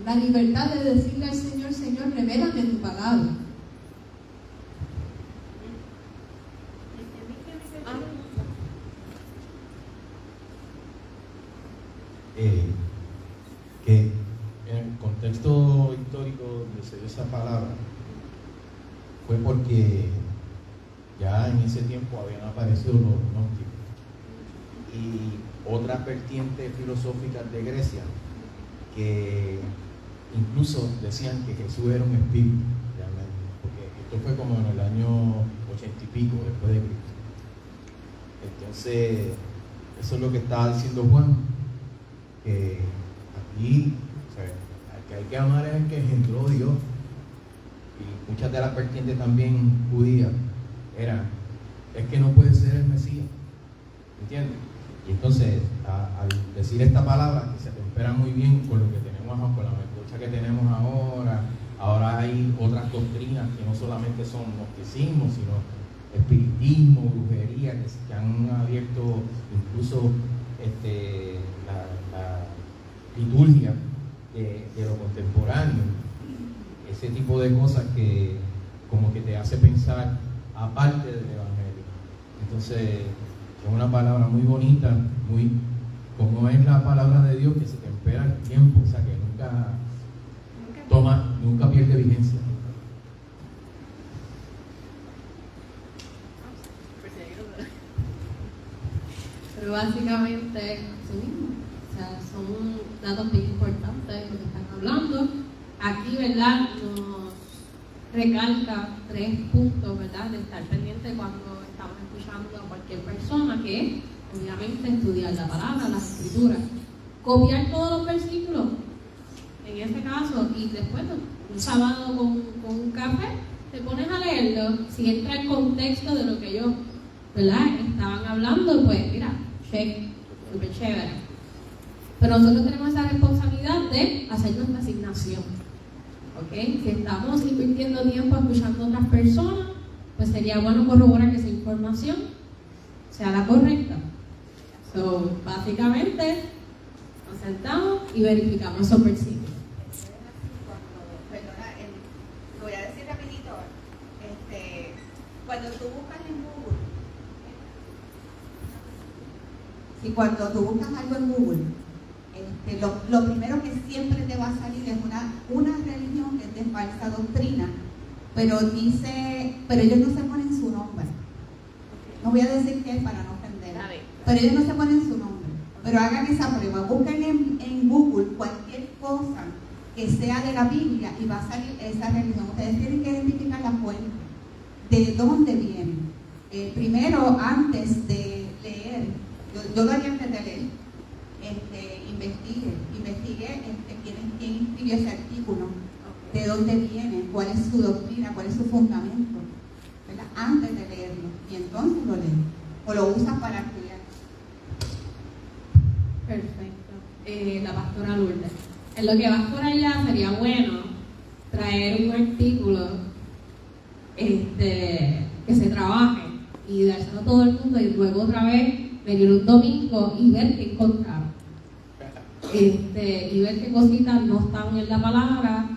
B: la libertad de decirle al Señor, Señor, revélame tu palabra.
F: Que en el contexto histórico donde se dio esa palabra fue porque ya en ese tiempo habían aparecido los gnósticos y otras vertientes filosóficas de Grecia que incluso decían que Jesús era un espíritu realmente, porque esto fue como en el año 80 y pico después de Cristo. Entonces eso es lo que estaba diciendo Juan, que aquí, o sea, al que hay que amar es el que engendró Dios. Y muchas de las vertientes también judías es que no puede ser el Mesías, ¿entiendes? Y entonces al decir esta palabra que se tempera muy bien con lo que tenemos, con la melcocha que tenemos ahora, ahora hay otras doctrinas que no solamente son gnosticismo, sino espiritismo, brujería, que han abierto incluso la liturgia de lo contemporáneo. Ese tipo de cosas que como que te hace pensar aparte del Evangelio. Entonces, es una palabra muy bonita, muy como es la palabra de Dios, que se tempera el tiempo, o sea que nunca pierde vigencia.
A: Pero básicamente eso mismo. O sea, son datos bien importantes lo que están hablando. Aquí, ¿verdad?, nos recalca 3 puntos, ¿verdad?, de estar pendiente cuando estamos escuchando a cualquier persona, que es, obviamente, estudiar la palabra, las escrituras. Copiar todos los versículos, en este caso, y después, un sábado con un café, te pones a leerlo. Si entra el contexto de lo que ellos, ¿verdad?, estaban hablando, pues mira, check, súper chévere. Pero nosotros tenemos esa responsabilidad de hacer nuestra asignación, ¿ok? Si estamos invirtiendo tiempo escuchando a otras personas, pues sería bueno corroborar que esa información sea la correcta. So, básicamente, nos sentamos y verificamos esos versículos.
K: Lo voy a decir rapidito. Cuando tú buscas en Google, si cuando tú buscas algo en Google, lo primero que siempre te va a salir es una religión que es de falsa doctrina, pero ellos no se ponen su nombre. No voy a decir qué es para no ofender, pero ellos no se ponen su nombre. Pero hagan esa prueba, busquen en Google cualquier cosa que sea de la Biblia y va a salir esa religión. Ustedes tienen que identificar la fuente, de dónde viene. Primero, antes de leer, yo lo haría antes de leer, investigue quién escribió ese artículo, de dónde viene, cuál es su doctrina, cuál es su fundamento, ¿verdad?, antes de leerlo, y entonces lo lees o lo usas para estudiar.
A: Perfecto. La pastora Lourdes, en lo que vas por allá sería bueno traer un artículo que se trabaje y dárselo a todo el mundo, y luego otra vez venir un domingo y ver qué encontraron, y ver qué cositas no están en la palabra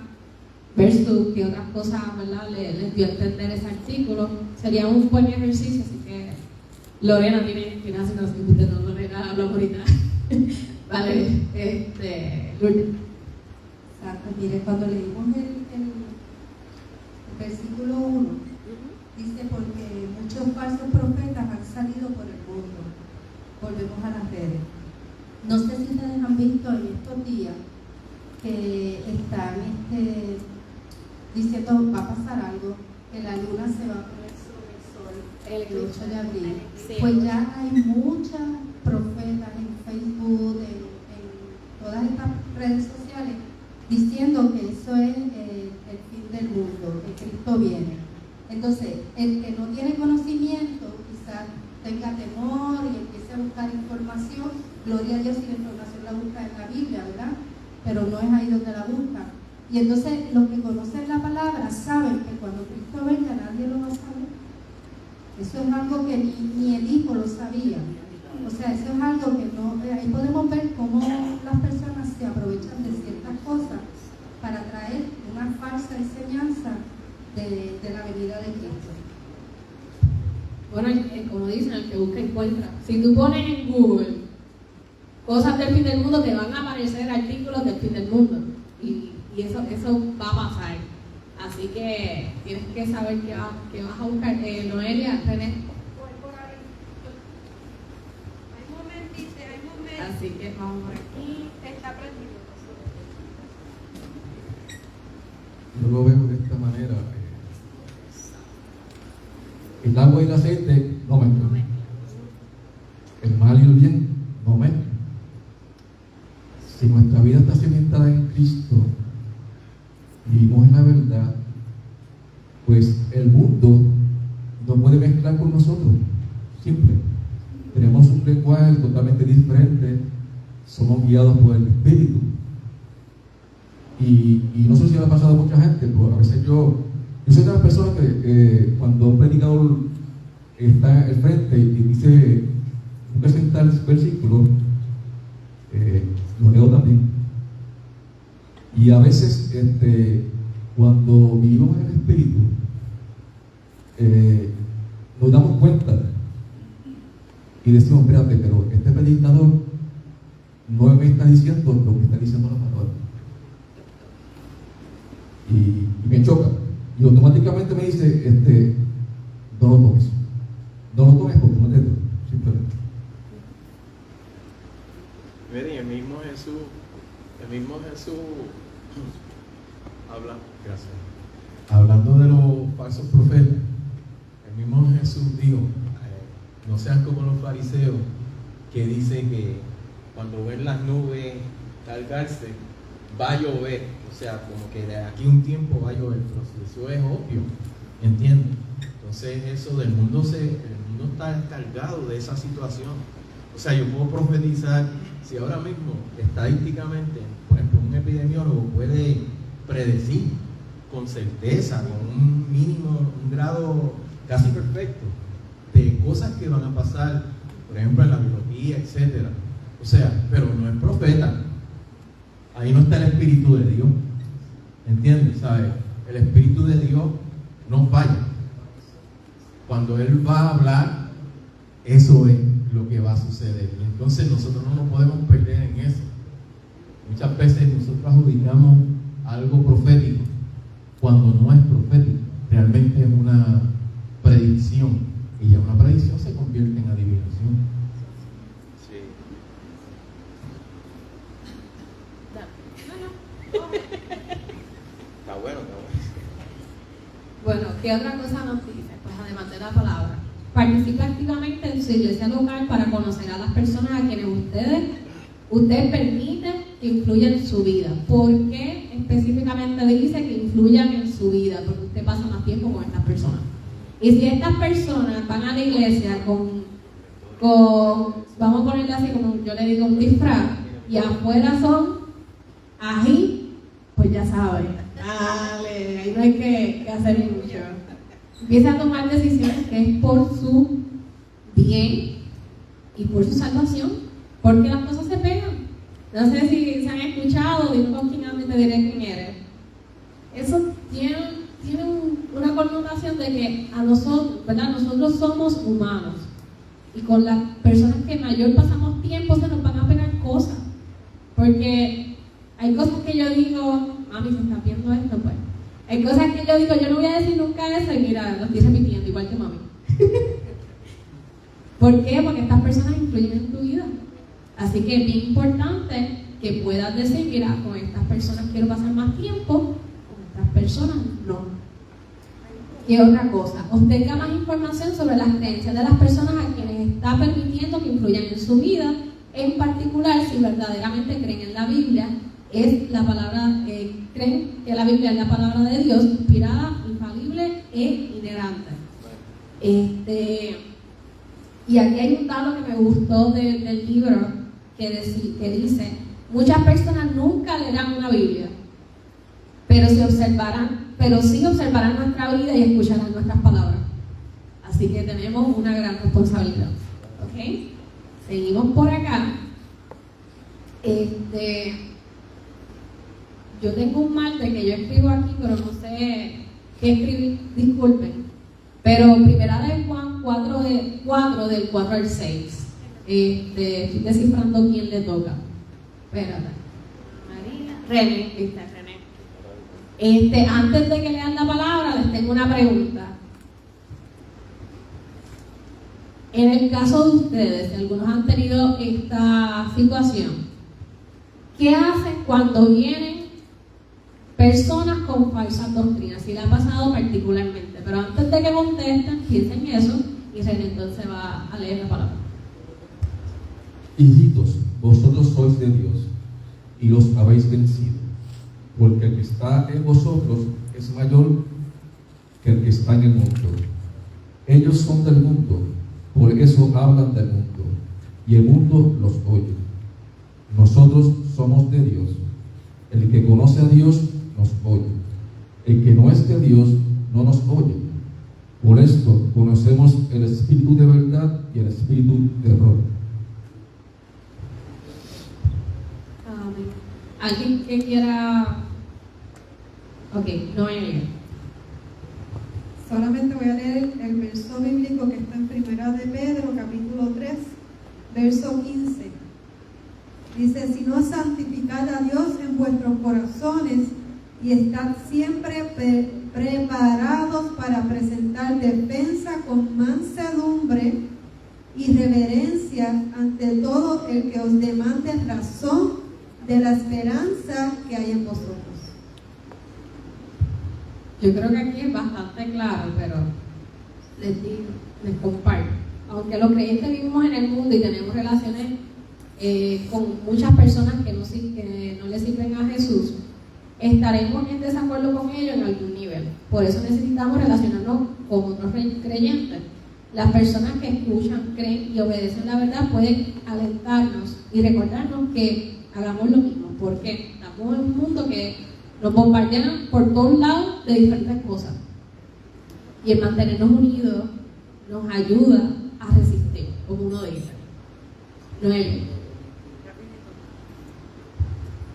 A: versus qué otras cosas, ¿verdad?, les dio a entender ese artículo. Sería un buen ejercicio. Así que Lorena tiene asignación, usted no, Lorena habla ahorita. Vale, Lourdes.
D: Exacto, mire, cuando leímos el versículo 1, dice: porque muchos falsos profetas han salido por el mundo. Volvemos a las redes. No sé si ustedes han visto en estos días que están diciendo va a pasar algo, que la luna se va a poner sobre el sol el 8 de abril.
A: Sí.
D: Pues ya hay muchas profetas en Facebook, en todas estas redes sociales, diciendo que eso es el fin del mundo, que Cristo viene. Entonces, el que no tiene conocimiento, quizás tenga temor y empiece a buscar información. Gloria a Dios si la información la busca en la Biblia, ¿verdad? Pero no es ahí donde la busca. Y entonces los que conocen la palabra saben que cuando Cristo venga nadie lo va a saber. Eso es algo que ni el Hijo lo sabía. O sea, eso es algo que no... Ahí podemos ver cómo las personas se aprovechan de ciertas cosas para traer una falsa enseñanza de la venida de Cristo.
A: Bueno, como dicen, el que busca encuentra. Si tú pones en Google cosas del fin del mundo, te van a aparecer artículos del fin del mundo. Y eso va a pasar. Así que tienes que saber qué vas a buscar. Noelia, René. Así que vamos por aquí.
J: Está prendido.
F: Yo lo veo de esta manera. El agua y el aceite no mezclan. El mal y el bien no mezclan. Si nuestra vida está cimentada en Cristo, vivimos en la verdad, pues el mundo no puede mezclar con nosotros. Simple. Tenemos un lenguaje totalmente diferente, somos guiados por el Espíritu. Y no sé si le ha pasado a mucha gente, pero a veces yo soy de las personas que cuando un predicador está al frente y dice un presentar versículo, lo leo también. Y a veces cuando vivimos en el Espíritu, nos damos cuenta y decimos, espérate, pero este predicador no me está diciendo lo que está diciendo la palabra. Y me choca. Y automáticamente me dice, no lo tomes. No lo tomes porque no te doy. Simplemente.
C: Miren, el mismo Jesús habla.
F: Gracias. Hablando de los falsos profetas, el mismo Jesús dijo, no sean como los fariseos que dicen que cuando ven las nubes cargarse, va a llover. O sea, como que de aquí un tiempo va a llover, pero si eso es obvio, ¿entiendes? Entonces eso el mundo está cargado de esa situación. O sea, yo puedo profetizar, si ahora mismo, estadísticamente, por ejemplo, un epidemiólogo puede predecir con certeza, con un grado casi perfecto, de cosas que van a pasar, por ejemplo, en la biología, etcétera. O sea, pero no es profeta. Ahí no está el Espíritu de Dios. ¿Entiendes? ¿Sabes? El Espíritu de Dios no falla. Cuando Él va a hablar, eso es lo que va a suceder. Y entonces nosotros no nos podemos perder en eso. Muchas veces nosotros adjudicamos algo profético cuando no es profético. Realmente es una predicción. Y ya una predicción se convierte en adivinación.
C: Sí. Está bueno.
A: Bueno, ¿qué otra cosa nos dice? Pues además de la palabra, participa activamente en su iglesia local para conocer a las personas a quienes ustedes permiten que influyan en su vida. ¿Por qué específicamente dice que influyan en su vida? Porque usted pasa más tiempo con estas personas. Y si estas personas van a la iglesia con vamos a ponerle así, como yo le digo, un disfraz, y afuera son ají, pues ya saben, dale, ahí no hay que hacer mucho. Empieza a tomar decisiones que es por su bien y por su salvación, porque las cosas se pegan. No sé si se han escuchado, dime con quién hablo y te diré quién eres. Eso tiene una connotación de que a nosotros, ¿verdad? Nosotros somos humanos y con las personas que mayor pasamos tiempo se nos van a pegar cosas, porque hay cosas que yo digo, mami, se está viendo esto, pues hay cosas que yo digo, yo no voy a decir nunca eso y mira, lo estoy repitiendo igual que mami. ¿Por qué? Porque estas personas influyen en tu vida, así que es bien importante que puedas decir, mira, con estas personas quiero pasar más tiempo, con estas personas no. ¿Qué otra cosa? Obtenga más información sobre las creencias de las personas a quienes está permitiendo que influyan en su vida, en particular si verdaderamente creen en la Biblia, es la palabra, creen que la Biblia es la palabra de Dios, inspirada, infalible e inerrante. Y aquí hay un dato que me gustó del libro que dice, muchas personas nunca leerán una Biblia, pero sí observarán nuestra vida y escucharán nuestras palabras. Así que tenemos una gran responsabilidad. ¿Ok? Seguimos por acá. Yo tengo un mal de que yo escribo aquí, pero no sé qué escribir, disculpen. Pero primera de Juan 4 del 4 al 6. Estoy descifrando quién le toca. Espérate. María. René. Antes de que lean la palabra, les tengo una pregunta. En el caso de ustedes, si algunos han tenido esta situación, ¿qué hacen cuando vienen personas con falsas doctrinas? Si le ha pasado particularmente, pero antes de que contesten, piensen eso y René entonces va a leer la palabra.
F: Hijitos, vosotros sois de Dios y los habéis vencido, porque el que está en vosotros es mayor que el que está en el mundo. Ellos son del mundo, por eso hablan del mundo, y el mundo los oye. Nosotros somos de Dios. El que conoce a Dios nos oye. El que no es de Dios no nos oye. Por esto conocemos el espíritu de verdad y el espíritu de error.
A: Amén. ¿Alguien que quiera? Ok, no hay alguien.
L: Solamente voy a leer el verso bíblico que está en Primera de Pedro, capítulo 3, verso 15. Dice, sino santificad a Dios en vuestros corazones y estad siempre preparados para presentar defensa con mansedumbre y reverencia ante todo el que os demande razón de la esperanza que hay en vosotros.
A: Yo creo que aquí es bastante claro, pero les comparto. Aunque los creyentes vivimos en el mundo y tenemos relaciones con muchas personas que no le sirven a Jesús, estaremos en desacuerdo con ellos en algún nivel. Por eso necesitamos relacionarnos con otros creyentes. Las personas que escuchan, creen y obedecen la verdad pueden alentarnos y recordarnos que hagamos lo mismo, porque estamos en un mundo que nos bombardean por todos lados de diferentes cosas. Y el mantenernos unidos nos ayuda a resistir, como uno dice. Noel.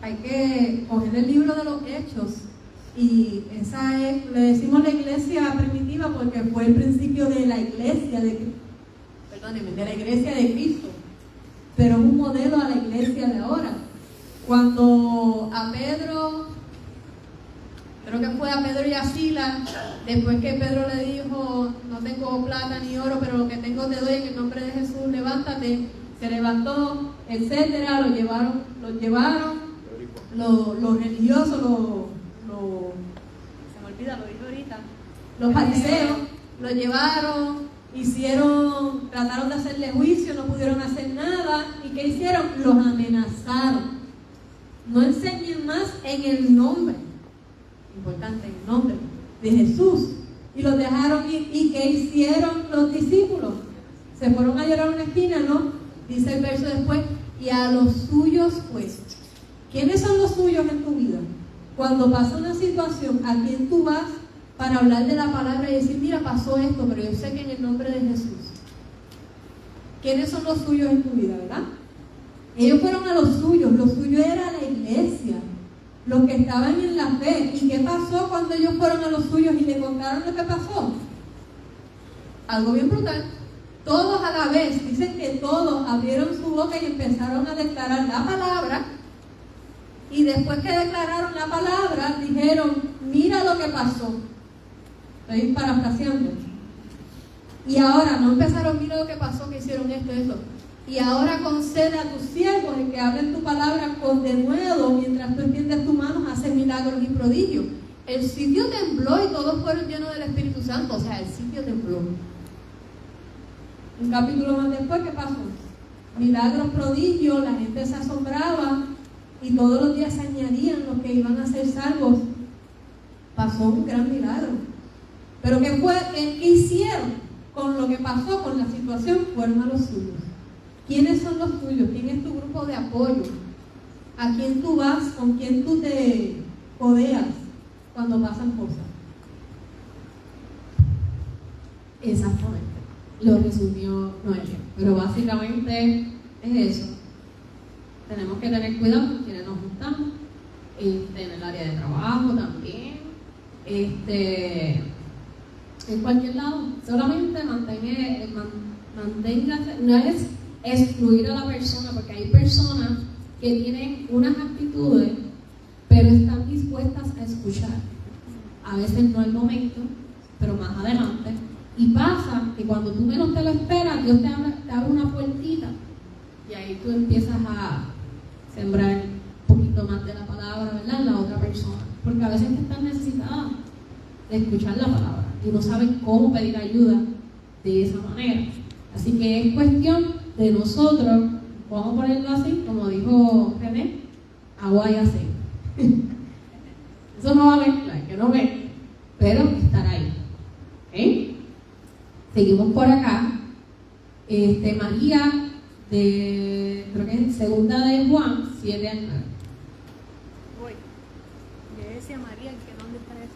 B: Hay que coger el libro de los Hechos, y esa es, le decimos la iglesia primitiva porque fue el principio de la iglesia de la iglesia de Cristo, pero es un modelo a la iglesia de ahora. Cuando a Pedro, creo que fue a Pedro y a Sila, después que Pedro le dijo, no tengo plata ni oro, pero lo que tengo te doy, en el nombre de Jesús, levántate, se levantó, etcétera, los llevaron, los religiosos, se me olvida, lo dije ahorita, los fariseos, los llevaron, trataron de hacerle juicio, no pudieron hacer nada, y ¿qué hicieron? Los amenazaron. No enseñen más en el nombre, importante, en el nombre de Jesús, y los dejaron ir. ¿Y qué hicieron los discípulos? Se fueron a llorar a una esquina, ¿no? Dice el verso después, y a los suyos pues. ¿Quiénes son los suyos en tu vida? Cuando pasa una situación, ¿a quién tú vas para hablar de la palabra y decir, mira, pasó esto, pero yo sé que en el nombre de Jesús? ¿Quiénes son los suyos en tu vida, verdad? Ellos fueron a los suyos era la iglesia, los que estaban en la fe. ¿Y qué pasó cuando ellos fueron a los suyos y le contaron lo que pasó? Algo bien brutal. Todos a la vez, dicen que todos abrieron su boca y empezaron a declarar la palabra. Y después que declararon la palabra, dijeron, mira lo que pasó. Estoy parafraseando. Y ahora no empezaron, mira lo que pasó, que hicieron esto. Y ahora concede a tus siervos el que hablen tu palabra con denuedo, mientras tú extiendes tu mano, haces milagros y prodigios. El sitio tembló y todos fueron llenos del Espíritu Santo. O sea, el sitio tembló. Un capítulo más después, ¿qué pasó? Milagros, prodigios, la gente se asombraba y todos los días se añadían los que iban a ser salvos. Pasó un gran milagro. Pero ¿qué hicieron con lo que pasó, con la situación? Fueron a los suyos. ¿Quiénes son los tuyos? ¿Quién es tu grupo de apoyo? ¿A quién tú vas? ¿Con quién tú te codeas cuando pasan cosas?
A: Exactamente. Lo resumió Noelia. Pero básicamente es eso. Tenemos que tener cuidado con quienes nos juntamos, en el área de trabajo también, en cualquier lado. Solamente manténgase, no es excluir a la persona, porque hay personas que tienen unas actitudes, pero están dispuestas a escuchar. A veces no es el momento, pero más adelante. Y pasa que cuando tú menos te lo esperas, Dios te abre una puertita y ahí tú empiezas a sembrar un poquito más de la palabra, ¿verdad?, en la otra persona. Porque a veces están necesitadas de escuchar la palabra y no saben cómo pedir ayuda de esa manera. Así que es cuestión de nosotros, vamos a ponerlo así, como dijo René, agua y aceite. Eso no va a mezclar, que no ve, pero estar ahí. ¿Okay? Seguimos por acá. María, creo que es segunda de Juan 7 al 9.
J: decía María, que dónde está eso.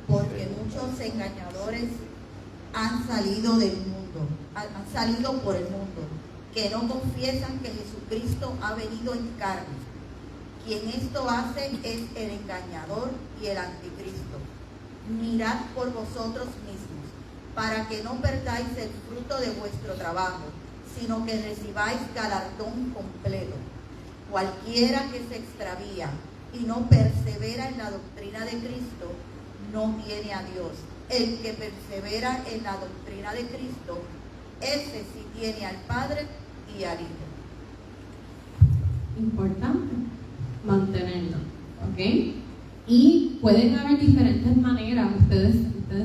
M: Porque muchos engañadores han salido del mundo, han salido por el mundo, que no confiesan que Jesucristo ha venido en carne. Quien esto hace es el engañador y el anticristo. Mirad por vosotros mismos, para que no perdáis el fruto de vuestro trabajo, sino que recibáis galardón completo. Cualquiera que se extravía y no persevera en la doctrina de Cristo, no tiene a Dios. El que persevera en la doctrina de Cristo, ese sí tiene al Padre y al Hijo.
A: Importante mantenerlo, ¿ok? Y pueden haber diferentes maneras, ustedes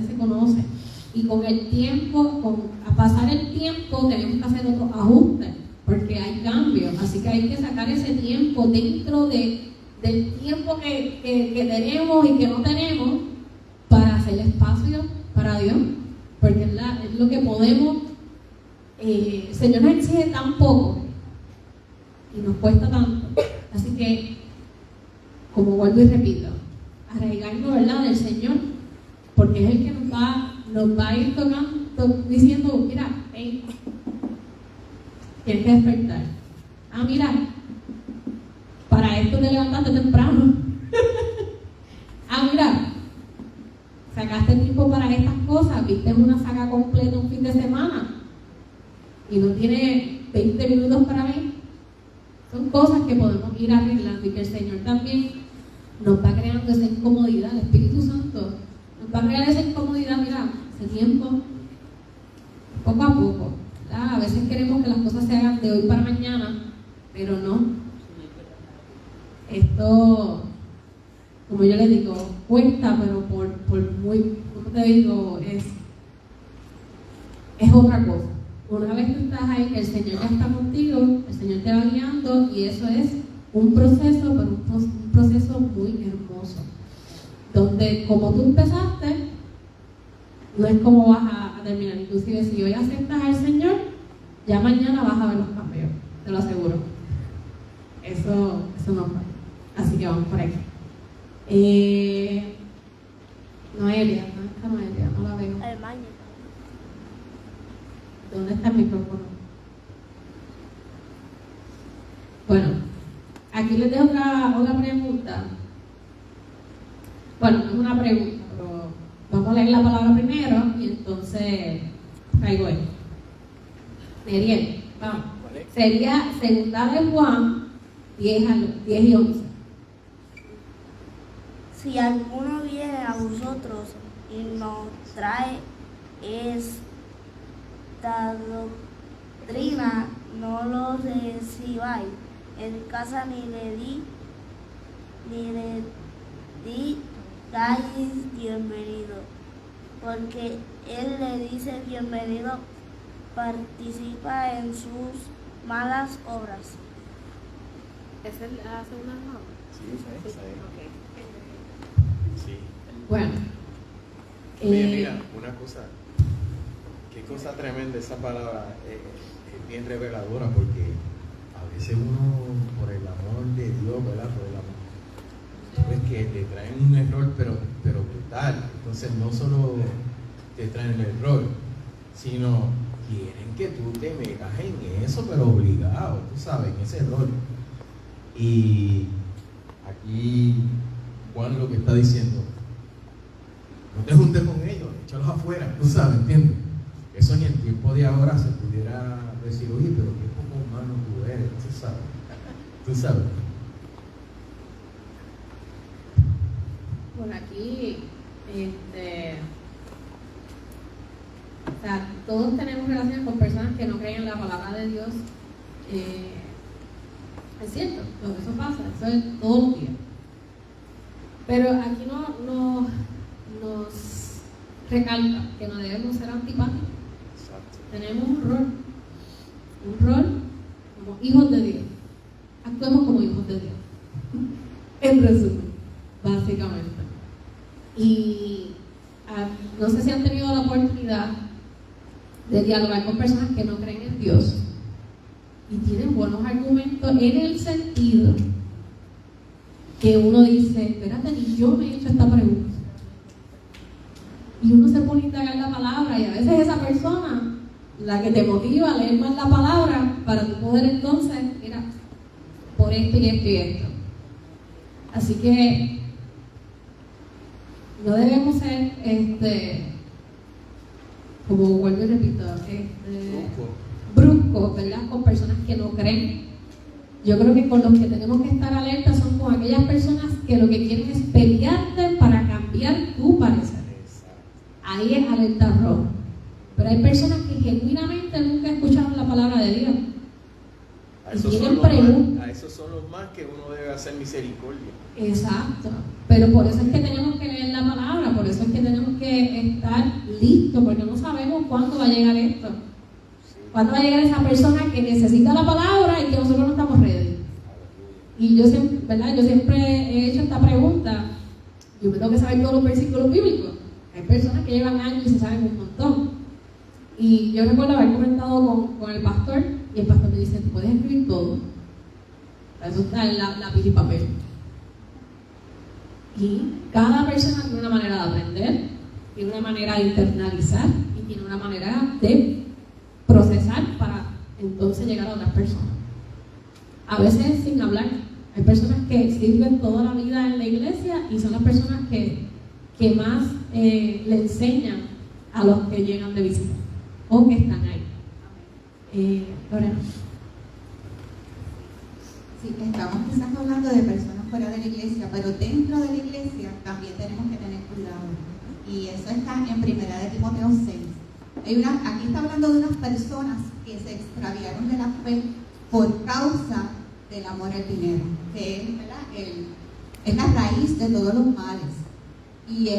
A: se conocen, y con el tiempo, a pasar el tiempo, tenemos que hacer otros ajustes, porque hay cambios, así que hay que sacar ese tiempo dentro del tiempo que tenemos y que no tenemos, para hacer espacio para Dios, porque es lo que podemos. El Señor nos exige tan poco y nos cuesta tanto, así que, como vuelvo y repito, arraigarnos, ¿verdad?, del Señor, porque es el que nos va a ir tocando, diciendo, mira, hey, tienes que despertar. Ah, mira, para esto te levantaste temprano. Ah, mira, sacaste tiempo para estas cosas, viste una saga completa un fin de semana y no tiene 20 minutos para mí. Son cosas que podemos ir arreglando y que el Señor también nos va creando esa incomodidad. El Espíritu Santo nos va a crear esa incomodidad, mira, ese tiempo, poco a poco, ¿verdad? A veces queremos que las cosas se hagan de hoy para mañana, pero no. Esto, como yo les digo, cuesta, pero por muy, como te digo, es otra cosa. Una vez que estás ahí, que el Señor ya está contigo, el Señor te va guiando, y eso es un proceso, pero un proceso muy hermoso, donde como tú empezaste, no es como vas a terminar. Inclusive si hoy aceptas al Señor, ya mañana vas a ver los cambios, te lo aseguro. Eso no falla. Así que vamos por aquí. Noelia, ¿dónde está Noelia? No la veo. ¿Dónde está el micrófono? Bueno, aquí les dejo otra pregunta. Bueno, no es una pregunta, pero vamos a leer la palabra primero y entonces traigo esto. Neriel, vamos. Sería segunda de Juan 10 y 11.
N: Si alguno viene a vosotros y nos trae esta doctrina, no lo recibáis en casa ni le digáis bienvenido, porque él le dice bienvenido, participa en sus malas obras.
J: ¿Es la segunda no?
C: Sí. Sí.
A: Bueno.
C: Oye, mira, una cosa. Qué cosa tremenda esa palabra. Es bien reveladora, porque a veces uno, por el amor de Dios, ¿verdad? Por el amor, es que te traen un error, pero brutal. Entonces no solo te traen el error, sino quieren que tú te metas en eso, pero obligado, tú sabes, en ese error. Y aquí Juan lo que está diciendo, no te juntes con ellos, échalos afuera, tú sabes, ¿entiendes? Eso ni en tiempo de ahora se pudiera decir, oye, pero qué poco humano tú eres, tú sabes.
A: Por aquí, o sea, todos tenemos relaciones con personas que no creen en la palabra de Dios. Es cierto, eso pasa, eso es todos los días. Pero aquí nos recalca que no debemos ser antipáticos. Tenemos un rol como hijos de Dios. Actuemos como hijos de Dios. En resumen, básicamente. Y no sé si han tenido la oportunidad de dialogar con personas que no creen en Dios. y tienen buenos argumentos en el sentido que uno dice, espérate, ni yo me he hecho esta pregunta. Y uno se pone a indagar la palabra y a veces esa persona, la que te motiva a leer más la palabra para tu poder entonces, mira, por esto y esto y esto. Así que no debemos ser, como vuelvo y repito, bruscos, ¿verdad? Con personas que no creen. Yo creo que con los que tenemos que estar alerta son con aquellas personas que lo que quieren es pelearte para cambiar tu parecer. Ahí es alerta roja. Pero hay personas que genuinamente nunca escucharon la palabra de Dios.
C: A esos son los más que uno debe hacer misericordia.
A: Exacto. Pero por eso es que tenemos que leer la palabra, por eso es que tenemos que estar listos, porque no sabemos cuándo va a llegar esto. ¿Cuándo va a llegar esa persona que necesita la palabra y que nosotros no estamos ready? Y yo siempre, ¿verdad? Yo siempre he hecho esta pregunta. Yo me tengo que saber todos los versículos bíblicos. Hay personas que llevan años y se saben un montón. Y yo recuerdo haber comentado con el pastor, y el pastor me dice, ¿tú puedes escribir todo? Eso está en lápiz y papel. Y cada persona tiene una manera de aprender, tiene una manera de internalizar y tiene una manera de procesar para entonces llegar a otras personas. A veces sin hablar. Hay personas que sirven toda la vida en la iglesia y son las personas que más le enseñan a los que llegan de visita o que están ahí. Lorena.
K: Sí, estamos quizás hablando de personas fuera de la iglesia, pero dentro de la iglesia también tenemos que tener cuidado. Y eso está en 1 Timoteo 6. Aquí está hablando de unas personas que se extraviaron de la fe por causa del amor al dinero, que es, ¿verdad? Es la raíz de todos los males. Y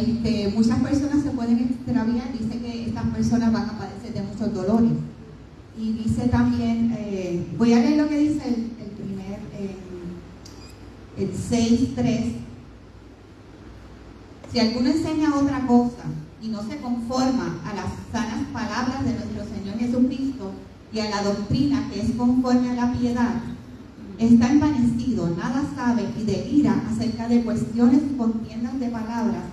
K: muchas personas se pueden extraviar, dice que estas personas van a padecer de muchos dolores. Y dice también, voy a leer lo que dice el 6:3. Si alguno enseña otra cosa y no se conforma a las sanas palabras de nuestro Señor Jesucristo y a la doctrina que es conforme a la piedad, está envanecido, nada sabe y delira acerca de cuestiones y contiendas de palabras,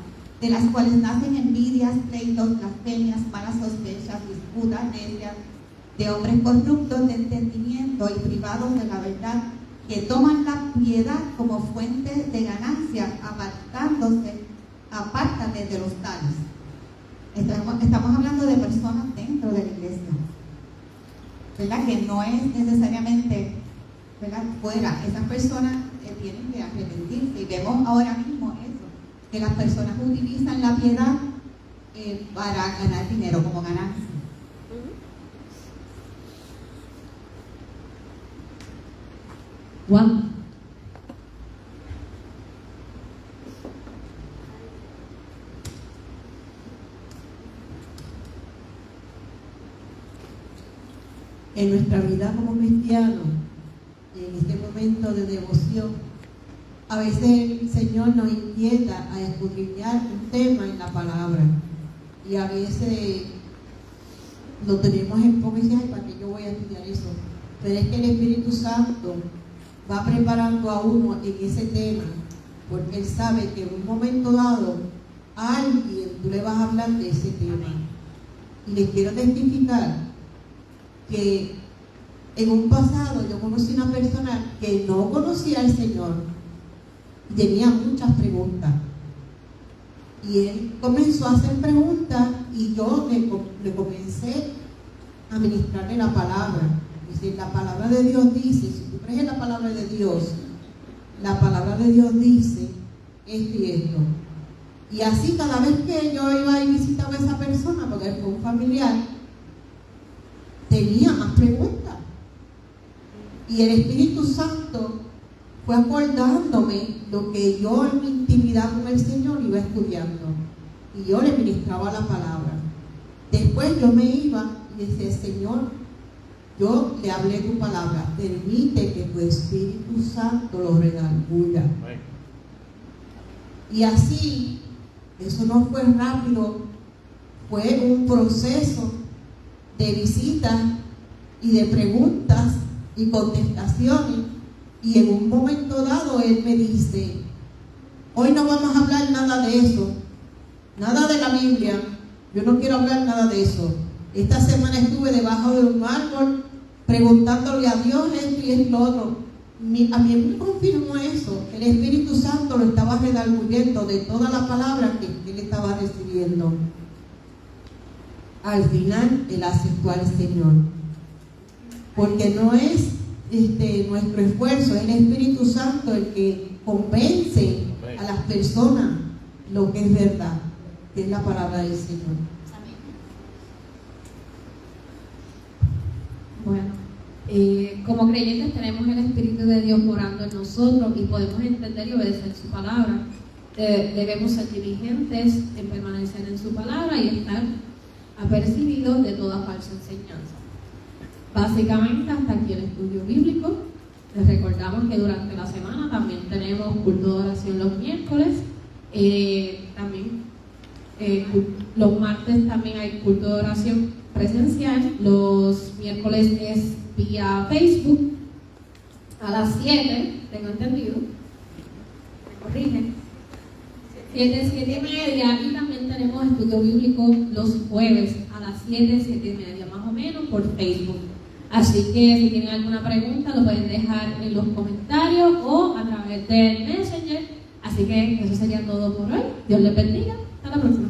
K: de las cuales nacen envidias, pleitos, blasfemias, malas sospechas, disputas necias, de hombres corruptos de entendimiento y privados de la verdad, que toman la piedad como fuente de ganancia, apártate de los tales. Estamos hablando de personas dentro de la iglesia, ¿verdad? Que no es necesariamente, ¿verdad?, fuera. Esas personas tienen que arrepentirse, y vemos ahora mismo eso, que las personas utilizan la piedad para ganar dinero como ganancia.
A: Juan.
E: En nuestra vida como cristianos, en este momento de devoción, a veces el Señor nos inquieta a escudriñar un tema en la palabra, y a veces lo tenemos en poco y decimos, ay, ¿para qué yo voy a estudiar eso? Pero es que el Espíritu Santo va preparando a uno en ese tema, porque Él sabe que en un momento dado a alguien tú le vas a hablar de ese tema. Y les quiero testificar que en un pasado yo conocí una persona que no conocía al Señor y tenía muchas preguntas. Y él comenzó a hacer preguntas y yo le comencé a ministrarle la palabra. Dice, la palabra de Dios dice, si tú crees en la palabra de Dios, la palabra de Dios dice esto y esto. Y así cada vez que yo iba y visitaba a esa persona, porque fue un familiar, tenía más preguntas. Y el Espíritu Santo fue acordándome lo que yo en mi intimidad con el Señor iba estudiando. Y yo le ministraba la palabra. Después yo me iba y decía, Señor, yo le hablé tu palabra, permite que tu Espíritu Santo lo redarguya. Y así, eso no fue rápido, fue un proceso de visitas y de preguntas y contestaciones. Y en un momento dado él me dice, hoy no vamos a hablar nada de eso, nada de la Biblia, yo no quiero hablar nada de eso. Esta semana estuve debajo de un árbol preguntándole a Dios esto y esto otro. A mí me confirmó eso, el Espíritu Santo lo estaba redarguyendo de toda la palabra que él estaba recibiendo. Al final él aceptó al Señor, porque no es nuestro esfuerzo, es el Espíritu Santo el que convence a las personas lo que es verdad, que es la palabra del Señor.
A: Bueno, como creyentes tenemos el Espíritu de Dios morando en nosotros y podemos entender y obedecer su palabra. Debemos ser diligentes en permanecer en su palabra y estar apercibidos de toda falsa enseñanza. Básicamente hasta aquí el estudio bíblico. Les recordamos que durante la semana también tenemos culto de oración los miércoles. Los martes también hay culto de oración presencial. Los miércoles es vía Facebook a las 7, tengo entendido. Me corrigen. 7:30, y también tenemos estudio bíblico los jueves a las 7:30 más o menos por Facebook. Así que si tienen alguna pregunta lo pueden dejar en los comentarios o a través del Messenger. Así que eso sería todo por hoy. Dios les bendiga. Hasta la próxima.